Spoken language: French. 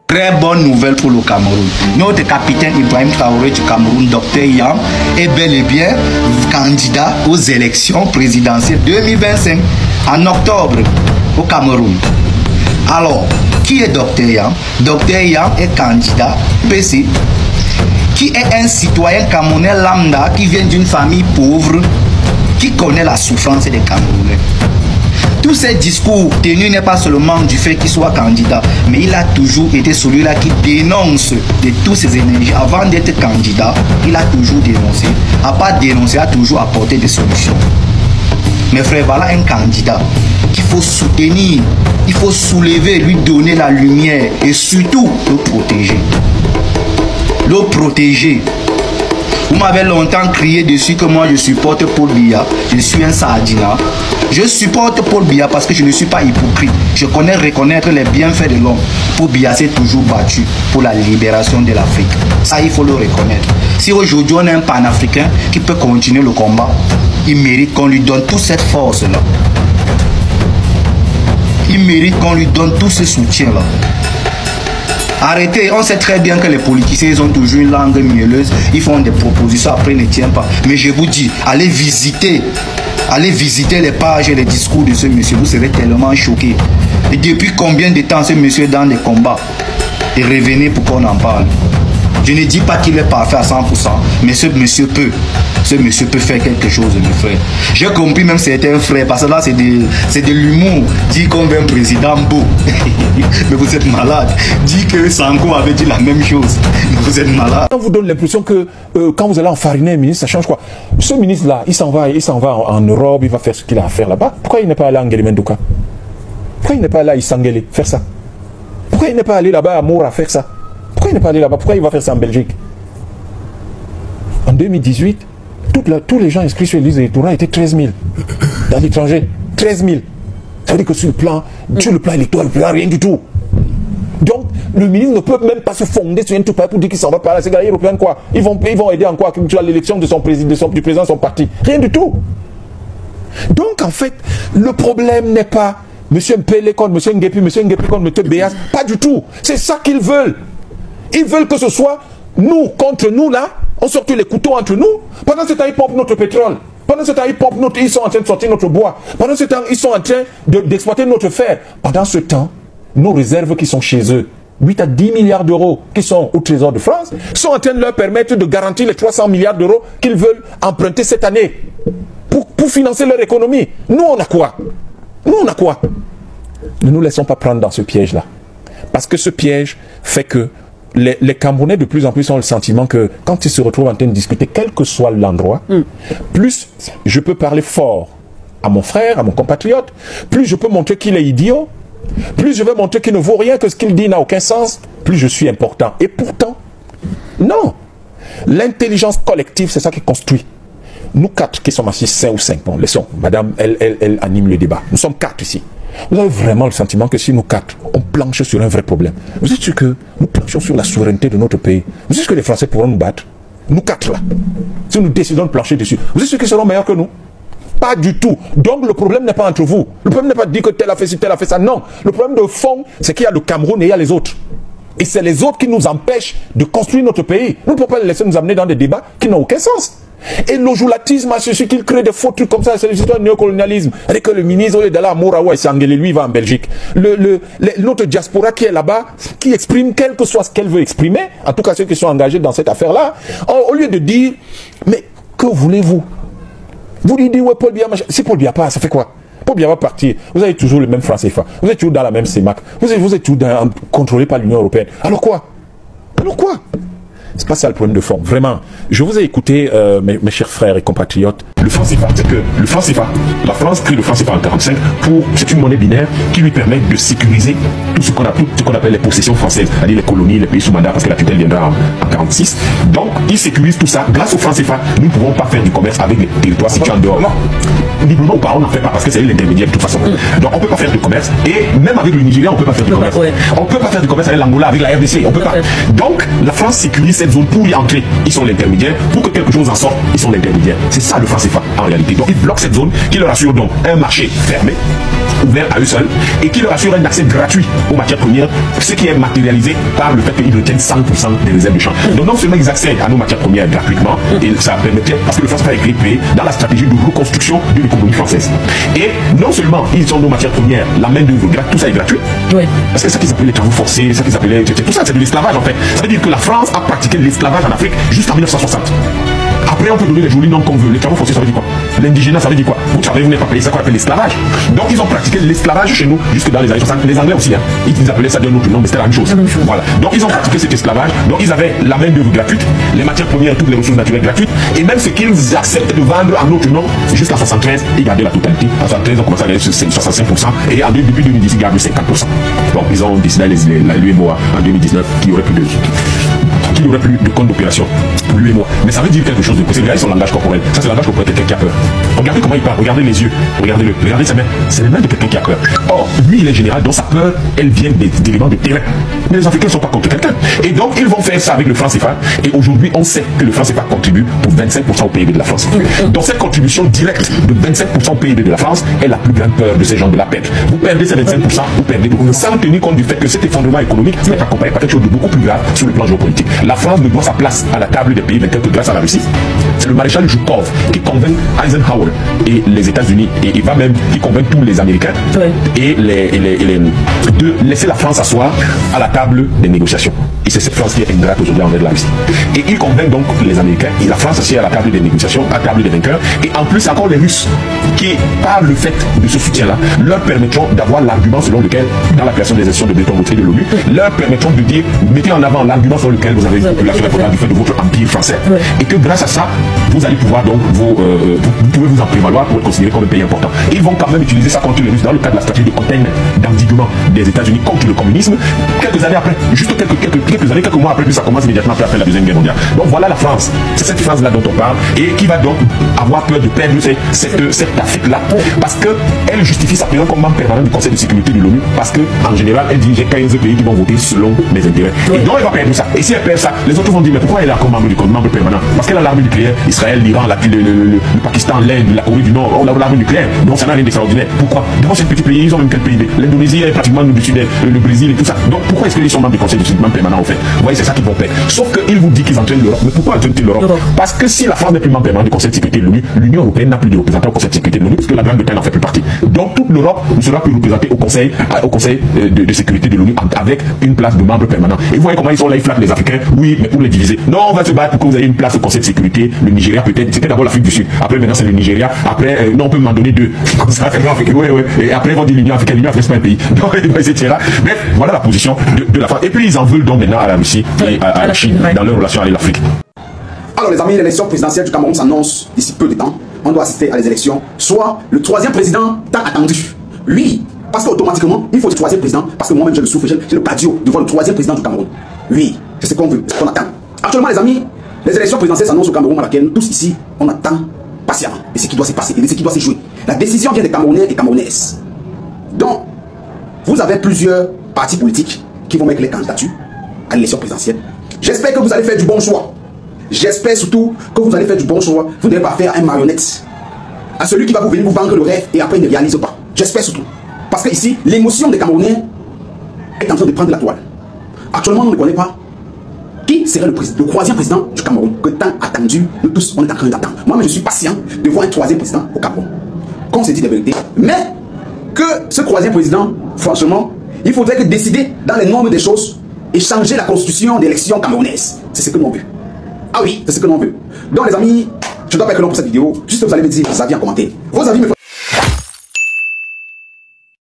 Très bonne nouvelle pour le Cameroun. Notre capitaine Ibrahim Traoré du Cameroun, Dr Yam, est bel et bien candidat aux élections présidentielles 2025 en octobre au Cameroun. Alors, qui est Dr Yam? Dr Yam est candidat PC, qui est un citoyen camerounais lambda qui vient d'une famille pauvre, qui connaît la souffrance des Camerounais. Tous ces discours tenus n'est pas seulement du fait qu'il soit candidat, mais il a toujours été celui-là qui dénonce de toutes ses énergies. Avant d'être candidat, il a toujours dénoncé. À part dénoncer, il a toujours apporté des solutions. Mes frères, voilà un candidat qu'il faut soutenir, il faut soulever, lui donner la lumière et surtout le protéger. Le protéger. Vous m'avez longtemps crié dessus que moi je supporte Paul Biya. Je suis un sardina. Je supporte Paul Biya parce que je ne suis pas hypocrite. Je connais reconnaître les bienfaits de l'homme. Paul Biya s'est toujours battu pour la libération de l'Afrique. Ça, il faut le reconnaître. Si aujourd'hui on a un panafricain qui peut continuer le combat, il mérite qu'on lui donne toute cette force-là. Il mérite qu'on lui donne tout ce soutien-là. Arrêtez, on sait très bien que les politiciens ils ont toujours une langue mielleuse, ils font des propositions, après ils ne tiennent pas. Mais je vous dis, allez visiter les pages et les discours de ce monsieur, vous serez tellement choqués. Et depuis combien de temps ce monsieur est dans des combats? Et revenez pour qu'on en parle. Je ne dis pas qu'il est parfait à 100%, mais ce monsieur peut faire quelque chose, mes frères. J'ai compris même certains frères, parce que là c'est de l'humour. Dit qu'on veut un président beau. Mais vous êtes malade. Dit que Sanko avait dit la même chose. Mais vous êtes malade. On vous donne l'impression que quand vous allez enfariner un ministre, ça change quoi? Ce ministre-là, il s'en va en Europe, il va faire ce qu'il a à faire là-bas. Pourquoi il n'est pas allé en Guélimendouka? Pourquoi il n'est pas allé à Isangele faire ça? Pourquoi il n'est pas allé là-bas à Moura faire ça? Pourquoi il n'est pas allé là-bas? Pourquoi il va faire ça en Belgique? En 2018, tous les gens inscrits sur les listes électorales étaient 13 000 dans l'étranger. 13 000. Ça veut dire que sur le plan électoral, il n'y a rien du tout. Donc, le ministre ne peut même pas se fonder sur un tout pays pour dire qu'il s'en va par là. Ces gars européens, quoi? Ils vont aider en quoi? À l'élection de son président, du président de son parti. Rien du tout. Donc, en fait, le problème n'est pas M. Mpele contre M. Ngepi, M. Ngepi contre M. Béas. Pas du tout. C'est ça qu'ils veulent. Ils veulent que ce soit nous contre nous, là. On sort les couteaux entre nous. Pendant ce temps, ils pompent notre pétrole. Pendant ce temps, ils sont en train de sortir notre bois. Pendant ce temps, ils sont en train d'exploiter notre fer. Pendant ce temps, nos réserves qui sont chez eux, 8 à 10 milliards d'euros qui sont au Trésor de France, sont en train de leur permettre de garantir les 300 milliards d'euros qu'ils veulent emprunter cette année pour financer leur économie. Nous, on a quoi? Nous, on a quoi? Ne nous laissons pas prendre dans ce piège-là. Parce que ce piège fait que les Camerounais de plus en plus ont le sentiment que quand ils se retrouvent en train de discuter, quel que soit l'endroit, plus je peux parler fort à mon frère, à mon compatriote, plus je peux montrer qu'il est idiot, plus je vais montrer qu'il ne vaut rien, que ce qu'il dit n'a aucun sens, plus je suis important. Et pourtant, non. L'intelligence collective, c'est ça qui construit. Nous quatre qui sommes assis, 5 ou 5, bon, laissons, madame, elle anime le débat. Nous sommes 4 ici. Vous avez vraiment le sentiment que si nous 4, on planche sur un vrai problème. Vous êtes sûr que nous planchons sur la souveraineté de notre pays? Vous êtes sûr que les Français pourront nous battre? Nous 4 là. Si nous décidons de plancher dessus, vous êtes sûr qu'ils seront meilleurs que nous? Pas du tout. Donc le problème n'est pas entre vous. Le problème n'est pas de dire que tel a fait ci, tel a fait ça. Non. Le problème de fond, c'est qu'il y a le Cameroun et il y a les autres. Et c'est les autres qui nous empêchent de construire notre pays. Nous ne pouvons pas les laisser nous amener dans des débats qui n'ont aucun sens. Et l'ojulatisme a ceci qu'il crée des faux trucs comme ça, c'est l'histoire du néocolonialisme. C'est que le ministre, au lieu d'aller à Morawa et Sangele, lui, il va en Belgique. Notre diaspora qui est là-bas, qui exprime quel que soit ce qu'elle veut exprimer, en tout cas ceux qui sont engagés dans cette affaire-là, au lieu de dire, mais que voulez-vous? Vous lui dites, ouais, Paul Biya, si Paul Biya part, ça fait quoi? Paul Biya va partir. Vous avez toujours le même franc CFA. Vous êtes toujours dans la même CEMAC. Vous êtes toujours contrôlé par l'Union européenne. Alors quoi? Alors quoi? C'est pas ça le problème de fond. Vraiment, je vous ai écouté, mes chers frères et compatriotes. Le franc CFA, c'est que le franc CFA, la France crée le franc CFA en 1945 c'est une monnaie binaire qui lui permet de sécuriser tout ce qu'on appelle les possessions françaises, c'est-à-dire les colonies, les pays sous mandat, parce que la tutelle viendra en 1946. Donc, il sécurise tout ça. Grâce au franc CFA, nous ne pouvons pas faire du commerce avec les territoires situés en dehors. Non, librement ou pas, on n'en fait pas parce que c'est l'intermédiaire de toute façon. Donc, on ne peut pas faire du commerce. Et même avec le Nigeria, on ne peut pas faire du commerce. On ne peut pas faire du commerce avec l'Angola, avec la RDC. On peut pas. Donc, la France sécurise cette zone pour y entrer. Ils sont l'intermédiaire. Pour que quelque chose en sorte, ils sont l'intermédiaire. C'est ça le franc CFA en réalité. Donc, ils bloquent cette zone qui leur assure donc un marché fermé ouvert à eux seuls et qui leur assure un accès gratuit aux matières premières, ce qui est matérialisé par le fait qu'ils retiennent 100% des réserves de champ. Donc non seulement ils accèdent à nos matières premières gratuitement, et ça permettait, parce que le franc CFA est grippé dans la stratégie de reconstruction de l'économie française. Et non seulement ils ont nos matières premières, la main d'œuvre, tout ça est gratuit, parce que ça qu'ils appelaient les travaux forcés, ça qu'ils appelaient, tout ça c'est de l'esclavage en fait. Ça veut dire que la France a pratiqué l'esclavage en Afrique jusqu'en 1960. Après, on peut donner les jolis noms qu'on veut. Les travaux forcés, ça veut dire quoi? L'indigénat, ça veut dire quoi? Vous savez, vous n'êtes pas payé, ça qu'on appelle l'esclavage. Donc, ils ont pratiqué l'esclavage chez nous jusque dans les années 60. Les Anglais aussi, hein. Ils appelaient ça d'un autre nom, mais c'était la même chose. Voilà. Donc, ils ont pratiqué cet esclavage. Donc, ils avaient la main-d'œuvre gratuite, les matières premières, toutes les ressources naturelles gratuites. Et même ce qu'ils acceptaient de vendre en autre nom, jusqu'à 73, ils gardaient la totalité. En 73, ils ont commencé à gagner 65%. Et depuis 2010, ils gardent 50%. Donc, ils ont décidé, l'UEMOA, en 2019, qu'il n'y aurait plus de compte d'opération pour lui et moi. Mais ça veut dire quelque chose de possible. Regardez son langage corporel. Ça, c'est le langage corporel de quelqu'un qui a peur. Regardez comment il parle. Regardez les yeux. Regardez-le. Regardez sa main. C'est les mains de quelqu'un qui a peur. Or, lui, il est général, donc sa peur, elle vient d'éléments de terrain. Mais les Africains ne sont pas contre quelqu'un. Et donc, ils vont faire ça avec le franc CFA. Et aujourd'hui, on sait que le franc CFA contribue pour 25% au PIB de la France. Donc, cette contribution directe de 25% au PIB de la France est la plus grande peur de ces gens de la perte. Vous perdez ces 25%, vous perdez tout. Sans tenir compte du fait que cet effondrement économique est accompagné par quelque chose de beaucoup plus grave sur le plan géopolitique. La France ne doit sa place à la table des pays vainqueurs que grâce à la Russie. C'est le maréchal Zhukov qui convainc Eisenhower et les États-Unis, et il va même qui convainc tous les Américains et de laisser la France s'asseoir à la table des négociations. Et c'est cette France qui est ingrate aujourd'hui envers la Russie. Et il convainc donc les Américains et la France assis à la table des négociations, à la table des vainqueurs. Et en plus, encore les Russes qui, par le fait de ce soutien-là, leur permettront d'avoir l'argument selon lequel, dans la création des institutions de Bretton Woods et de l'ONU, leur permettront de dire, mettez en avant l'argument selon lequel vous avez une population importante du fait de votre empire français. Et que grâce à ça, vous allez pouvoir donc, vous pouvez vous en prévaloir pour être considéré comme un pays important. Et ils vont quand même utiliser ça contre les Russes dans le cadre de la stratégie de containment, d'endiguement des États-Unis contre le communisme. Quelques années après, juste quelques mois après, puis ça commence immédiatement après la Deuxième Guerre mondiale. Donc voilà la France. C'est cette France-là dont on parle et qui va donc avoir peur de perdre cette Afrique-là. Parce qu'elle justifie sa présence comme membre permanent du Conseil de sécurité de l'ONU. Parce qu'en général, elle dit j'ai 15 pays qui vont voter selon mes intérêts. Et donc elle va perdre ça. Et si elle perd ça, les autres vont dire mais pourquoi elle est encore membre permanent? Parce qu'elle a l'arme nucléaire. Israël, l'Iran, le Pakistan, l'Inde, la Corée du Nord, on a l'arme nucléaire. Donc ça n'a rien d'extraordinaire. Pourquoi? D'abord c'est un petit pays, ils ont même quel PIB. L'Indonésie est pratiquement du sud, le Brésil et tout ça. Donc pourquoi est-ce qu'ils sont membres du Conseil de sécurité permanent en fait? Vous voyez, c'est ça qu'ils vont faire. Sauf qu'ils vous disent qu'ils entraînent l'Europe. Mais pourquoi entraînent-ils l'Europe? Parce que si la France n'est plus membre permanent du Conseil de sécurité de l'ONU, l'Union européenne n'a plus de représentants au Conseil de sécurité de l'ONU, parce que la Grande-Bretagne n'en fait plus partie. Donc toute l'Europe ne sera plus représentée au Conseil de sécurité de l'ONU avec une place de membre permanent. Et vous voyez comment ils sont là, ils flattent les Africains. Oui, mais pour les diviser. Non, on va se battre pour que vous ayez une place au Conseil de sécurité. Le Nigeria peut-être, c'était d'abord l'Afrique du Sud. Après maintenant c'est le Nigeria. Après, non, on peut m'en donner deux. Comme ça, et après ils vont dire l'Union africaine, c'est pas un pays. Donc, etc. Bref, voilà la position de la France. Et puis ils en veulent donc maintenant à la Russie et à la Chine dans leur relation avec l'Afrique. Alors les amis, l'élection présidentielle du Cameroun s'annonce d'ici peu de temps. On doit assister à les élections, soit le troisième président tant attendu. Oui, parce qu'automatiquement, il faut le troisième président, parce que moi-même j'ai le souffle, j'ai le cardio de voir le troisième président du Cameroun. Oui, c'est ce qu'on veut, c'est ce qu'on attend. Actuellement les amis, les élections présidentielles s'annoncent au Cameroun à laquelle nous tous ici, on attend patiemment de ce qui doit se passer et de ce qui doit se jouer. La décision vient des Camerounais et Camerounaises. Donc, vous avez plusieurs partis politiques qui vont mettre les candidatures à l'élection présidentielle. J'espère que vous allez faire du bon choix. J'espère surtout que vous allez faire du bon choix. Vous n'allez pas faire un marionnette à celui qui va vous venir vous vendre le rêve et après il ne réalise pas. J'espère surtout. Parce que ici, l'émotion des Camerounais est en train de prendre la toile. Actuellement, on ne connaît pas qui serait le troisième président du Cameroun que tant attendu, nous tous, on est en train d'attendre. Moi-même, je suis patient de voir un troisième président au Cameroun. Qu'on se dit des vérités. Mais que ce troisième président, franchement, il faudrait que décider dans les normes des choses et changer la constitution d'élection camerounaise. C'est ce que l'on veut. Ah oui, c'est ce que l'on veut. Donc les amis, je dois pas être long pour cette vidéo. Juste vous allez me dire vos avis en commentaire. Vos avis me